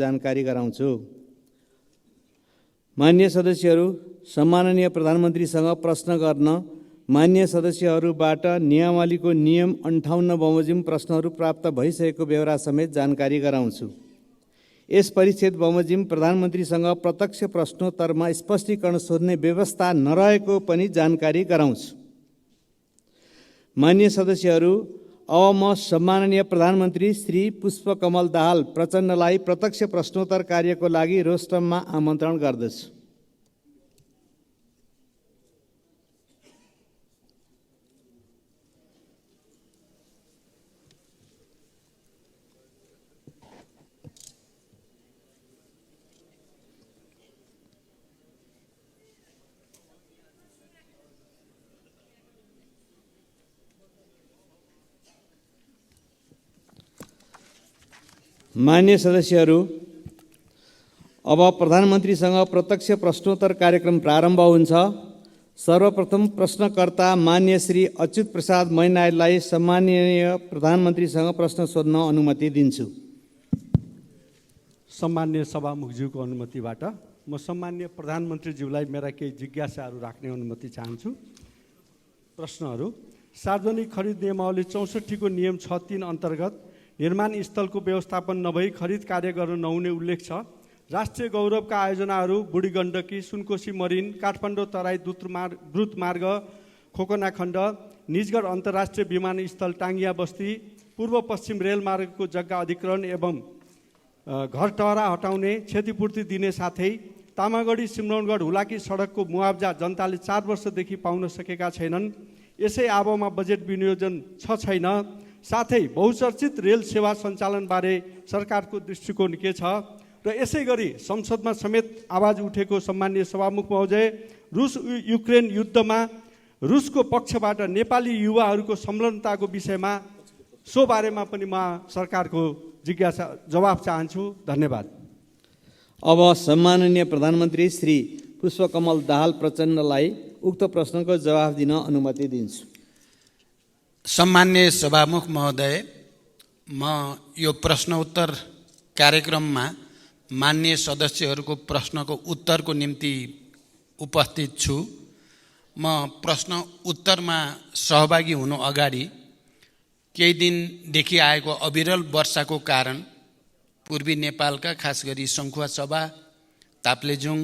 जानकारी गराउँछु। मान्य सदस्यहरू, सम्माननीय प्रधानमन्त्रीसँग प्रश्न गर्न मान्य सदस्यहरूबाट नियमावलीको नियम 58 बमोजिम प्रश्नहरू प्राप्त भइसकेको बेहोरा समेत जानकारी गराउँछु। यस परिच्छेद बमोजिम प्रधानमन्त्रीसँग प्रत्यक्ष प्रश्नोत्तरमा स्पष्टीकरण सोध्ने व्यवस्था नरहेको पनि जानकारी गराउँछु। मान्य सदस्यहरू, अब म सम्माननीय प्रधानमन्त्री श्री पुष्पकमल दाहाल प्रचण्डलाई प्रत्यक्ष प्रश्नोत्तर कार्यको लागि रोस्टममा आमन्त्रण गर्दछु। मान्य सदस्यहरू, अब प्रधानमन्त्रीसँग प्रत्यक्ष प्रश्नोत्तर कार्यक्रम प्रारम्भ हुन्छ। सर्वप्रथम प्रश्नकर्ता मान्य श्री अच्युत प्रसाद मैनालीलाई सम्माननीय प्रधानमन्त्रीसँग प्रश्न सोध्न अनुमति दिन्छु। सम्मान्य सभामुखज्यूको अनुमतिबाट म सम्मान्य प्रधानमन्त्रीज्यूलाई मेरा केही जिज्ञासाहरू राख्ने अनुमति चाहन्छु। प्रश्नहरू: सार्वजनिक खरिद नियमावली 64 को नियम 6(3) अन्तर्गत निर्माण स्थलको व्यवस्थापन नभई खरिद कार्य गर्न नहुने उल्लेख छ। राष्ट्रिय गौरवका आयोजनाहरू बुढी गण्डकी, सुनकोशी मरिन, काठमाडौँ तराई द्रुत मार्ग, खोकना खण्ड, निजगढ अन्तर्राष्ट्रिय विमानस्थल टाङ्गिया बस्ती, पूर्व पश्चिम रेलमार्गको जग्गा अधिग्रहण एवं घर टहरा हटाउने क्षतिपूर्ति दिने साथै तामागढी सिमरौनगढ हुलाकी सडकको मुआब्जा जनताले 4 वर्षदेखि पाउन सकेका छैनन्। यसै आबोमा बजेट विनियोजन छैन। साथै बहुचर्चित रेल सेवा सञ्चालनबारे सरकारको दृष्टिकोण के छ र यसै गरी संसदमा समेत आवाज उठेको सम्माननीय सभामुख महोदय, रुस युक्रेन युद्धमा रुसको पक्षबाट नेपाली युवाहरूको संलग्नताको विषयमा सो बारेमा पनि म सरकारको जिज्ञासा जवाफ चाहन्छु। धन्यवाद। अब सम्माननीय प्रधानमन्त्री श्री पुष्पकमल दाहाल प्रचण्डलाई उक्त प्रश्नको जवाफ दिन अनुमति दिन्छु। सम्मान्य सभामुख महोदय, म यो प्रश्न उत्तर कार्यक्रममा मान्य सदस्यहरूको प्रश्नको उत्तरको निम्ति उपस्थित छु। म प्रश्न उत्तरमा सहभागी हुनु अगाडि केही दिनदेखि आएको अविरल वर्षाको कारण पूर्वी नेपालका खास गरी सङ्खुवासभा, ताप्लेजुङ,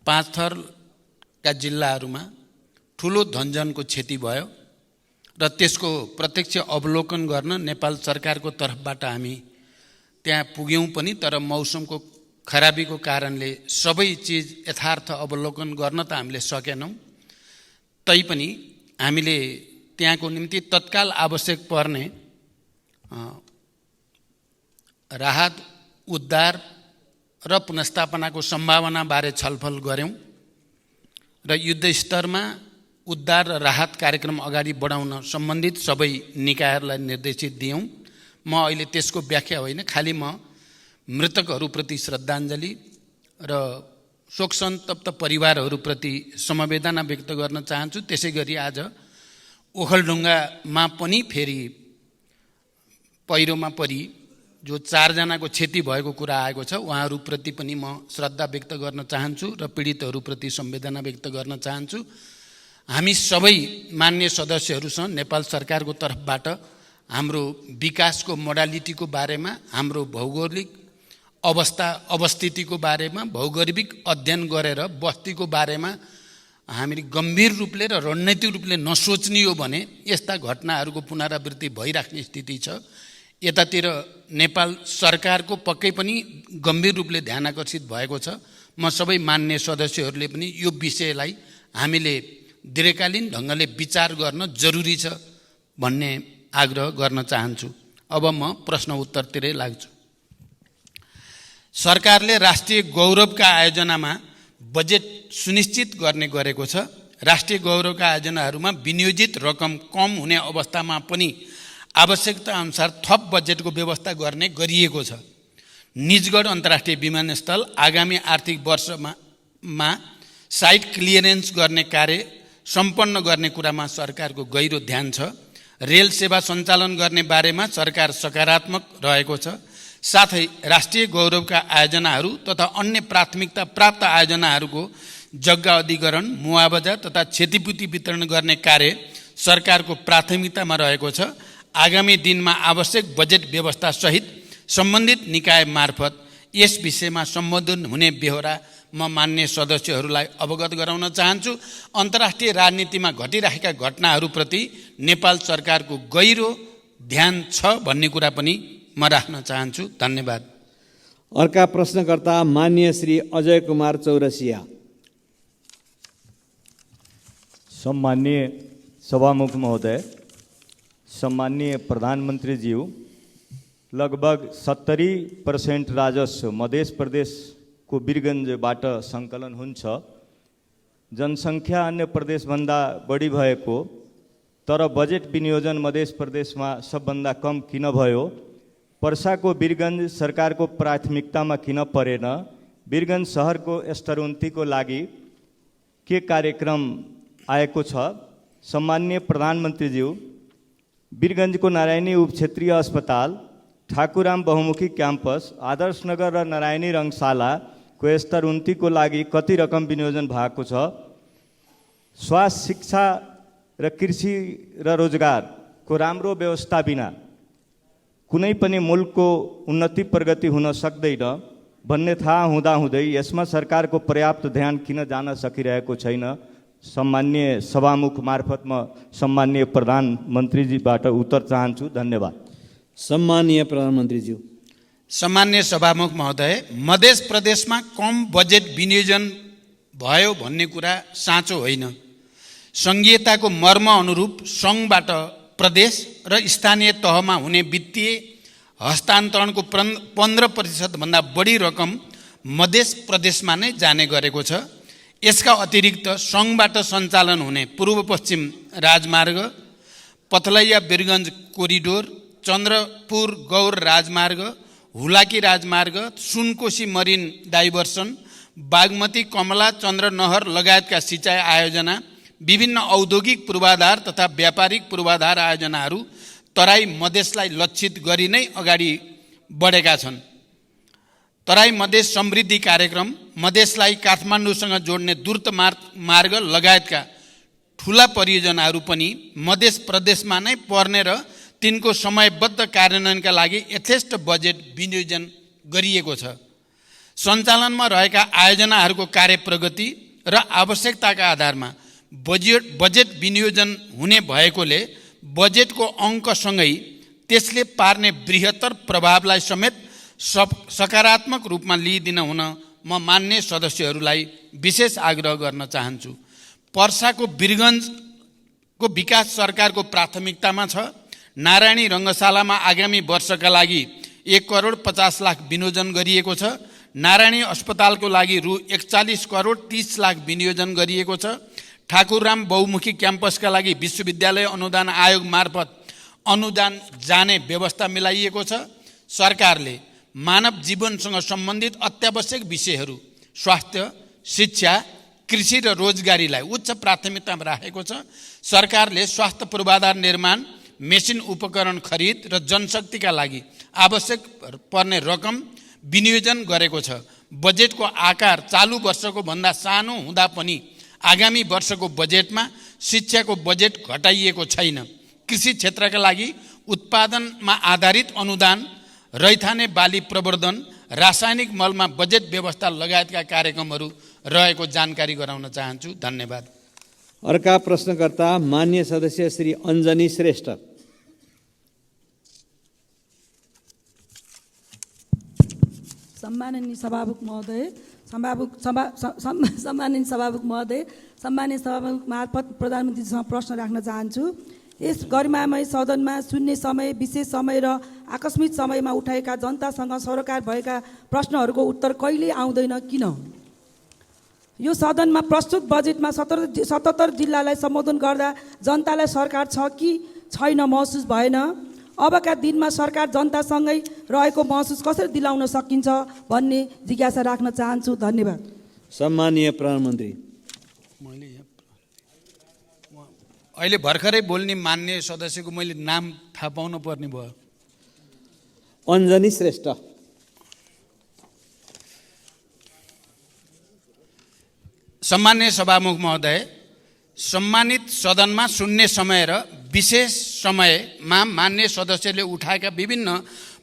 पाँचथरका जिल्लाहरूमा ठुलो धनजनको क्षति भयो र त्यसको प्रत्यक्ष अवलोकन गर्न नेपाल सरकारको तर्फबाट हामी त्यहाँ पुग्यौँ पनि, तर मौसमको खराबीको कारणले सबै चिज यथार्थ अवलोकन गर्न त हामीले सकेनौँ। तैपनि हामीले त्यहाँको निम्ति तत्काल आवश्यक पर्ने राहत, उद्धार र पुनर्स्थापनाको सम्भावनाबारे छलफल गऱ्यौँ र युद्धस्तरमा उद्धार र राहत कार्यक्रम अगाडि बढाउन सम्बन्धित सबै निकायहरूलाई निर्देशित दियौँ। म अहिले त्यसको व्याख्या होइन, खालि म मृतकहरूप्रति श्रद्धाञ्जली र शोकसन्तप्त परिवारहरूप्रति समवेदना व्यक्त गर्न चाहन्छु। त्यसै गरी आज ओखलढुङ्गामा पनि फेरि पहिरोमा परि जो 4 जनाको क्षति भएको कुरा आएको छ, उहाँहरूप्रति पनि म श्रद्धा व्यक्त गर्न चाहन्छु र पीडितहरूप्रति संवेदना व्यक्त गर्न चाहन्छु। हामी सबै मान्य सदस्यहरूसँग नेपाल सरकारको तर्फबाट हाम्रो विकासको मोडालिटीको बारेमा, हाम्रो भौगोलिक अवस्थितिको बारेमा भौगोलिक अध्ययन गरेर बस्तीको बारेमा हामीले गम्भीर रूपले र रणनीतिक रूपले नसोच्ने हो भने यस्ता घटनाहरूको पुनरावृत्ति भइराख्ने स्थिति छ। यतातिर नेपाल सरकारको पक्कै पनि गम्भीर रूपले ध्यान आकर्षित भएको छ। म सबै मान्य सदस्यहरूले पनि यो विषयलाई हामीले दीर्घकालीन ढङ्गले विचार गर्न जरुरी छ भन्ने आग्रह गर्न चाहन्छु। अब म प्रश्न उत्तरतिरै लाग्छु। सरकारले राष्ट्रिय गौरवका आयोजनामा बजेट सुनिश्चित गर्ने गरेको छ। राष्ट्रिय गौरवका आयोजनाहरूमा विनियोजित रकम कम हुने अवस्थामा पनि आवश्यकता अनुसार थप बजेटको व्यवस्था गर्ने गरिएको छ। निजगढ अन्तर्राष्ट्रिय विमानस्थल आगामी आर्थिक वर्षमा साइट क्लियरेन्स गर्ने कार्य सम्पन्न गर्ने कुरामा सरकारको गहिरो ध्यान छ। रेल सेवा सञ्चालन गर्ने बारेमा सरकार सकारात्मक रहेको छ। साथै राष्ट्रिय गौरवका आयोजनाहरू तथा अन्य प्राथमिकता प्राप्त आयोजनाहरूको जग्गा अधिग्रहण, मुआवजा तथा क्षतिपूर्ति वितरण गर्ने कार्य सरकारको प्राथमिकतामा रहेको छ। आगामी दिनमा आवश्यक बजेट व्यवस्था सहित सम्बन्धित निकाय मार्फत यस विषयमा सम्बोधन हुने बेहोरा म मान्य सदस्यहरूलाई अवगत गराउन चाहन्छु। अन्तर्राष्ट्रिय राजनीतिमा घटिरहेका घटनाहरूप्रति नेपाल सरकारको गहिरो ध्यान छ भन्ने कुरा पनि म राख्न चाहन्छु। धन्यवाद। अर्का प्रश्नकर्ता मान्य श्री अजय कुमार चौरसिया। सम्माननीय सभामुख महोदय, सम्माननीय प्रधानमंत्री जी, लगभग 70% राजस्व मध्य प्रदेशको वीरगञ्जबाट सङ्कलन हुन्छ। जनसङ्ख्या अन्य प्रदेशभन्दा बढी भएको तर बजेट विनियोजन मध्य प्रदेशमा सबभन्दा कम किन भयो? पर्साको वीरगञ्ज सरकारको प्राथमिकतामा किन परेन? वीरगञ्ज सहरको स्तरोन्नतिको लागि के कार्यक्रम आएको छ? सम्माननीय प्रधानमन्त्रीज्यू, वीरगञ्जको नारायणी उपक्षेत्रीय अस्पताल, ठाकुराम बहुमुखी क्याम्पस, आदर्शनगर र नारायणी रङ्गशालाको स्तरोन्नतिको लागि कति रकम विनियोजन भएको छ? स्वास्थ्य, शिक्षा र कृषि र रोजगारको राम्रो व्यवस्था बिना कुनै पनि मुलुकको उन्नति प्रगति हुन सक्दैन भन्ने थाहा हुँदाहुँदै यसमा सरकारको पर्याप्त ध्यान किन जान सकिरहेको छैन? सम्माननीय सभामुख मार्फत म सम्माननीय प्रधानमन्त्रीजीबाट उत्तर चाहन्छु। धन्यवाद। सम्माननीय प्रधानमन्त्रीज्यू। सम्मान्य सभामुख महोदय, मध्य प्रदेशमा कम बजेट विनियोजन भयो भन्ने कुरा साँचो होइन। सङ्घीयताको मर्म अनुरूप सङ्घबाट प्रदेश र स्थानीय तहमा हुने वित्तीय हस्तान्तरणको 15% भन्दा बढी रकम मध्य प्रदेशमा नै जाने गरेको छ। यसका अतिरिक्त सङ्घबाट सञ्चालन हुने पूर्व पश्चिम राजमार्ग, पथलैया वीरगञ्ज कोरिडोर, चन्द्रपुर गौर राजमार्ग, हुलाकी राजमार्ग, सुनकोशी मरिन डाइभर्सन, बागमती कमला चन्द्रनहर लगायतका सिँचाइ आयोजना, विभिन्न औद्योगिक पूर्वाधार तथा व्यापारिक पूर्वाधार आयोजनाहरू तराई मधेसलाई लक्षित गरी नै अगाडि बढेका छन्। तराई मधेस समृद्धि कार्यक्रम, मधेसलाई काठमाडौँसँग जोड्ने द्रुत मार्ग लगायतका ठुला परियोजनाहरू पनि मध्य प्रदेशमा नै पर्ने र तिनको समयबद्ध कार्यान्वयनका लागि यथेष्ट बजेट विनियोजन गरिएको छ। सञ्चालनमा रहेका आयोजनाहरूको कार्य प्रगति र आवश्यकताका आधारमा बजेट विनियोजन हुने भएकोले बजेटको अङ्कसँगै त्यसले पार्ने बृहत्तर प्रभावलाई समेत सकारात्मक रूपमा लिइदिन हुन म मान्य सदस्यहरूलाई विशेष आग्रह गर्न चाहन्छु। पर्साको वीरगञ्जको विकास सरकारको प्राथमिकतामा छ। नारायणी रङ्गशालामा आगामी वर्षका लागि 1,50,00,000 विनियोजन गरिएको छ। नारायणी अस्पतालको लागि रु 41,30,00,000 विनियोजन गरिएको छ। ठाकुरराम बहुमुखी क्याम्पसका लागि विश्वविद्यालय अनुदान आयोग मार्फत अनुदान जाने व्यवस्था मिलाइएको छ। सरकारले मानव जीवनसँग सम्बन्धित अत्यावश्यक विषयहरू स्वास्थ्य, शिक्षा, कृषि र रोजगारीलाई उच्च प्राथमिकतामा राखेको छ। सरकारले स्वास्थ्य पूर्वाधार निर्माण, मेसिन उपकरण खरिद र जनशक्तिका लागि आवश्यक पर्ने रकम विनियोजन गरेको छ। बजेटको आकार चालु वर्षको भन्दा सानो हुँदा पनि आगामी वर्षको बजेटमा शिक्षाको बजेट घटाइएको छैन। कृषि क्षेत्रका लागि उत्पादनमा आधारित अनुदान, रैथाने बाली प्रवर्धन, रासायनिक मलमा बजेट व्यवस्था लगायतका कार्यक्रमहरू रहेको जानकारी गराउन चाहन्छु। धन्यवाद। अर्का प्रश्नकर्ता मान्य सदस्य श्री अञ्जनी श्रेष्ठ। सम्माननीय सभामुख महोदय, सम्माननीय सभामुख महोदय, सम्माननीय सभामुख मार्फत प्रधानमन्त्रीसँग प्रश्न राख्न चाहन्छु। यस गरिमामय सदनमा शून्य समय, विशेष समय र आकस्मिक समयमा उठाएका जनतासँग सरोकार भएका प्रश्नहरूको उत्तर कहिले आउँदैन, किन? यो सदनमा प्रस्तुत बजेटमा 77 जिल्लालाई सम्बोधन गर्दा जनतालाई सरकार छ कि छैन महसुस भएन। अबका दिनमा सरकार जनतासँगै रहेको महसुस कसरी दिलाउन सकिन्छ भन्ने जिज्ञासा राख्न चाहन्छु। धन्यवाद। सम्माननीय प्रधानमन्त्री। अहिले भर्खरै बोल्ने मान्य सदस्यको मैले नाम थाहा पाउनु पर्ने भयो। अञ्जनी श्रेष्ठ। सम्मान्य सभामुख महोदय, सम्मानित सदनमा शून्य समय र विशेष समयमा मान्य सदस्यले उठाएका विभिन्न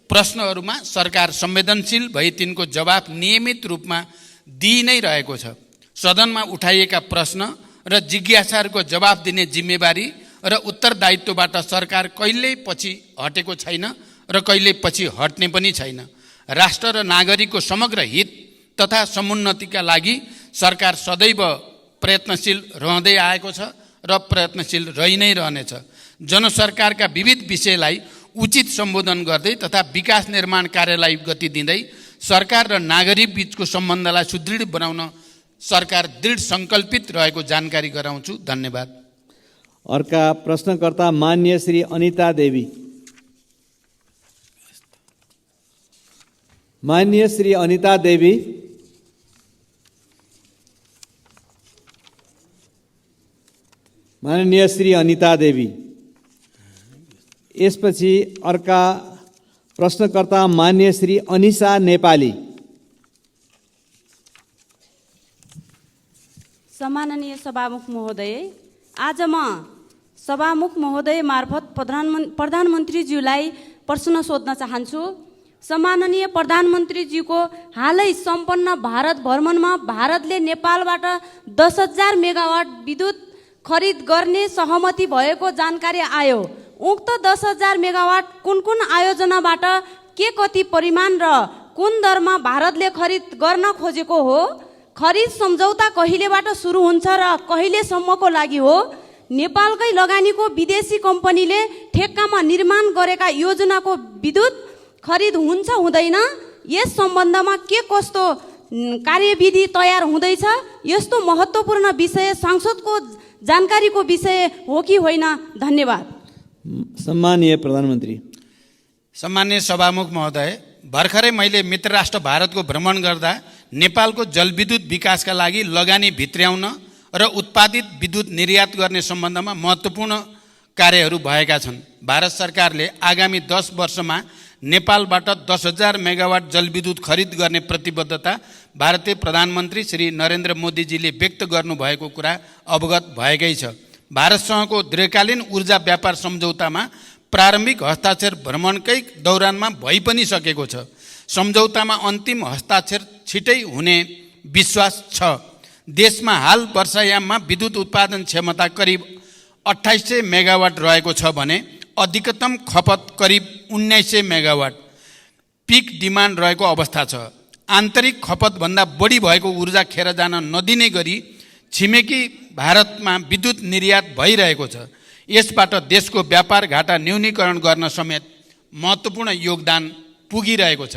प्रश्नहरूमा सरकार संवेदनशील भई तिनको जवाफ नियमित रूपमा दिइ नै रहेको छ। सदनमा उठाइएका प्रश्न र जिज्ञासाहरूको जवाफ दिने जिम्मेवारी र उत्तरदायित्वबाट सरकार कहिल्यै पछि हटेको छैन र कहिल्यै पछि हट्ने पनि छैन। राष्ट्र र नागरिकको समग्र हित तथा समुन्नतिका लागि सरकार सदैव प्रयत्नशील रहँदै आएको छ र प्रयत्नशील रहि नै रहनेछ। जनसरकारका विविध विषयलाई उचित सम्बोधन गर्दै तथा विकास निर्माण कार्यलाई गति दिँदै सरकार र नागरिक बीचको सम्बन्धलाई सुदृढ बनाउन सरकार दृढ सङ्कल्पित रहेको जानकारी गराउँछु। धन्यवाद। अर्का प्रश्नकर्ता मान्य श्री अनिता देवी। मान्य श्री अनिता देवी। माननीय श्री अनिता देवी। यसपछि अर्का प्रश्नकर्ता मान्य श्री अनिशा नेपाली। सम्माननीय सभामुख महोदय, आज म सभामुख महोदय मार्फत प्रधानमन्त्रीज्यूलाई प्रश्न सोध्न चाहन्छु। सम्माननीय प्रधानमन्त्रीज्यूको हालै सम्पन्न भारत भ्रमणमा भारतले नेपालबाट 10,000 मेगावाट विद्युत खरिद गर्ने सहमति भएको जानकारी आयो। उक्त 10,000 मेगावाट कुन कुन आयोजनाबाट के कति परिमाण र कुन दरमा भारतले खरिद गर्न खोजेको हो? खरिद सम्झौता कहिलेबाट सुरु हुन्छ र कहिलेसम्मको लागि हो? नेपालकै लगानीको विदेशी कम्पनीले ठेक्कामा निर्माण गरेका योजनाको विद्युत खरिद हुन्छ हुँदैन? यस सम्बन्धमा के कस्तो कार्यविधि तयार हुँदैछ? यस्तो महत्त्वपूर्ण विषय संसदको जानकारीको विषय हो कि होइन? धन्यवाद। सम्मानीय प्रधानमन्त्री। सम्मान्य सभामुख महोदय, भर्खरै मैले मित्र राष्ट्र भारतको भ्रमण गर्दा नेपालको जलविद्युत विकासका लागि लगानी भित्र्याउन र उत्पादित विद्युत निर्यात गर्ने सम्बन्धमा महत्त्वपूर्ण कार्यहरू भएका छन्। भारत सरकारले आगामी 10 वर्षमा नेपालबाट 10,000 मेगावाट जलविद्युत खरिद गर्ने प्रतिबद्धता भारतीय प्रधानमन्त्री श्री नरेन्द्र मोदीजीले व्यक्त गर्नुभएको कुरा अवगत भएकै छ। भारतसँगको दीर्घकालीन ऊर्जा व्यापार सम्झौतामा प्रारम्भिक हस्ताक्षर भ्रमणकै दौरानमा भइ पनि सकेको छ। सम्झौतामा अन्तिम हस्ताक्षर छिटै हुने विश्वास छ। देशमा हाल वर्षायाममा विद्युत उत्पादन क्षमता करिब 2800 मेगावाट रहेको छ भने अधिकतम खपत करिब 1900 मेगावाट पिक डिमान्ड रहेको अवस्था छ। आन्तरिक खपतभन्दा बढी भएको ऊर्जा खेर जान नदिने गरी छिमेकी भारतमा विद्युत निर्यात भइरहेको छ। यसबाट देशको व्यापार घाटा न्यूनीकरण गर्न समेत महत्त्वपूर्ण योगदान पुगिरहेको छ।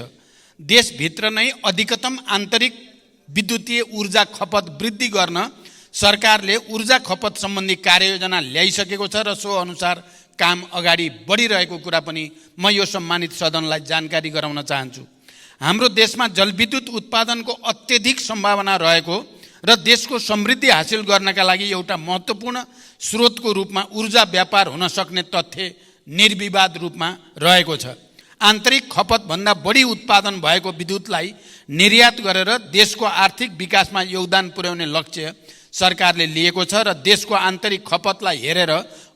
देशभित्र नै अधिकतम आन्तरिक विद्युतीय ऊर्जा खपत वृद्धि गर्न सरकारले ऊर्जा खपत सम्बन्धी कार्ययोजना ल्याइसकेको छ र सो अनुसार काम अगाडि बढिरहेको कुरा पनि म यो सम्मानित सदनलाई जानकारी गराउन चाहन्छु। हाम्रो देशमा जलविद्युत उत्पादनको अत्यधिक सम्भावना रहेको र देशको समृद्धि हासिल गर्नका लागि एउटा महत्त्वपूर्ण स्रोतको रूपमा ऊर्जा व्यापार हुन सक्ने तथ्य निर्विवाद रूपमा रहेको छ। आन्तरिक खपतभन्दा बढी उत्पादन भएको विद्युतलाई निर्यात गरेर देशको आर्थिक विकासमा योगदान पुर्याउने लक्ष्य सरकारले लिएको छ र देशको आन्तरिक खपतलाई हेरेर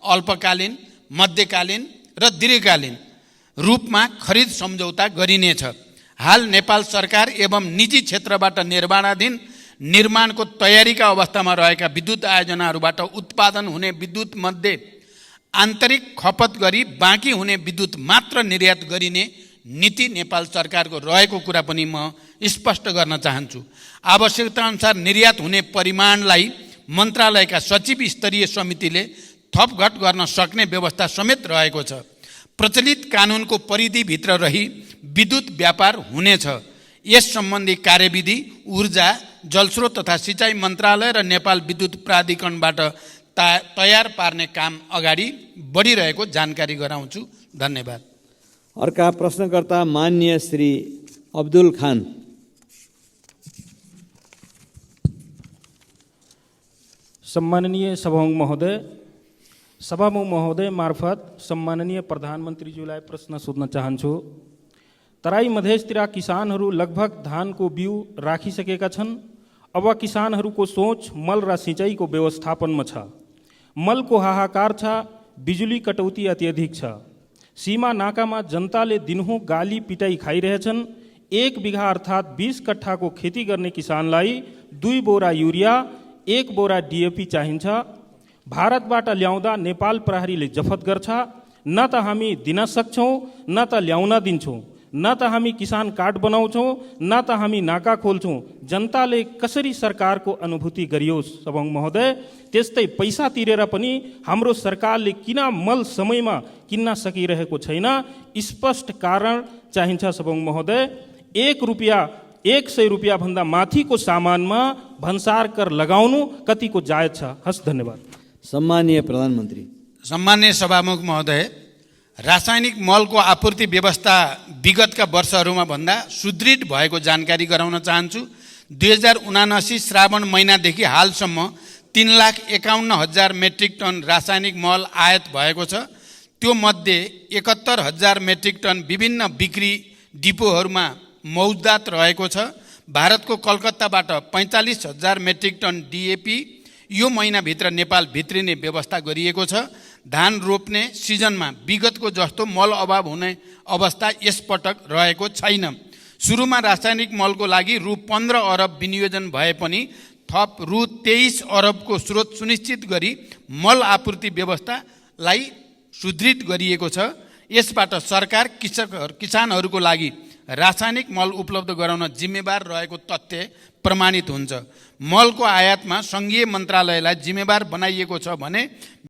अल्पकालीन, मध्यकालीन र दीर्घकालीन रूपमा खरिद सम्झौता गरिनेछ। हाल नेपाल सरकार एवं निजी क्षेत्रबाट निर्माणाधीन निर्माणको तयारीका अवस्थामा रहेका विद्युत आयोजनाहरूबाट उत्पादन हुने विद्युत मध्ये आन्तरिक खपत गरी बाँकी हुने विद्युत मात्र निर्यात गरिने नीति नेपाल सरकारको रहेको कुरा पनि म स्पष्ट गर्न चाहन्छु। आवश्यकता अनुसार निर्यात हुने परिमाणलाई मन्त्रालयका सचिव स्तरीय समितिले थपघट गर्न सक्ने व्यवस्था समेत रहेको छ। प्रचलित कानुनको परिधिभित्र रही विद्युत व्यापार हुनेछ। यस सम्बन्धी कार्यविधि ऊर्जा, जलस्रोत तथा सिँचाइ मन्त्रालय र नेपाल विद्युत प्राधिकरणबाट तयार पार्ने काम अगाडि बढिरहेको जानकारी गराउँछु। धन्यवाद। अर्का प्रश्नकर्ता मान्य श्री अब्दुल खान। सम्माननीय सभामुख महोदय मार्फत सम्माननीय प्रधानमन्त्रीज्यूलाई प्रश्न सोध्न चाहन्छु। तराई मधेसतिर किसानहरू लगभग धानको बिउ राखिसकेका छन्। अब किसानहरूको सोच मल र सिँचाइको व्यवस्थापनमा छ। मलको हाहाकार छ, बिजुली कटौती अत्यधिक छ। सीमा नाकामा जनताले दिनहुँ गाली पिटाई खाइरहेछन्। 1 बिघा अर्थात् 20 कट्ठाको खेती गर्ने किसानलाई 2 बोरा युरिया, 1 बोरा डिएपी चाहिन्छ। भारतबाट ल्याउँदा नेपाल प्रहरीले जफत गर्छ। न त हामी दिन सक्छौँ, न त ल्याउन दिन्छौँ, न त हामी किसान कार्ड बनाउँछौँ, न त हामी नाका खोल्छौँ। जनताले कसरी सरकारको अनुभूति गरियोस् सभामुख महोदय। त्यस्तै पैसा तिरेर पनि हाम्रो सरकारले किन मल समयमा किन्न सकिरहेको छैन, स्पष्ट कारण चाहिन्छ सभामुख महोदय। 100 रुपियाँ भन्दा माथिको सामानमा भन्सार कर लगाउनु कतिको जायज छ? हस्, धन्यवाद। सम्मानीय प्रधानमन्त्री। सम्मान्य सभामुख महोदय, रासायनिक मलको आपूर्ति व्यवस्था विगतका वर्षहरूमा भन्दा सुदृढ भएको जानकारी गराउन चाहन्छु। 2079 श्रावण महिनादेखि हालसम्म 3,51,000 मेट्रिक टन रासायनिक मल आयात भएको छ। त्यो मध्ये 71,000 मेट्रिक टन विभिन्न बिक्री डिपोहरूमा मौजदात रहेको छ। भारतको कलकत्ताबाट 45,000 मेट्रिक टन डिएपी यो महिनाभित्र नेपाल भित्रिने व्यवस्था गरिएको छ। धान रोप्ने सिजनमा विगतको जस्तो मल अभाव हुने अवस्था यसपटक रहेको छैन। सुरुमा रासायनिक मलको लागि रु 15 अरब विनियोजन भए पनि थप रु 23 अरबको स्रोत सुनिश्चित गरी मल आपूर्ति व्यवस्थालाई सुदृढ गरिएको छ। यसबाट सरकार किसानहरूको लागि रासायनिक मल उपलब्ध गराउन जिम्मेवार रहेको तथ्य प्रमाणित हुन्छ। मलको आयातमा सङ्घीय मन्त्रालयलाई जिम्मेवार बनाइएको छ भने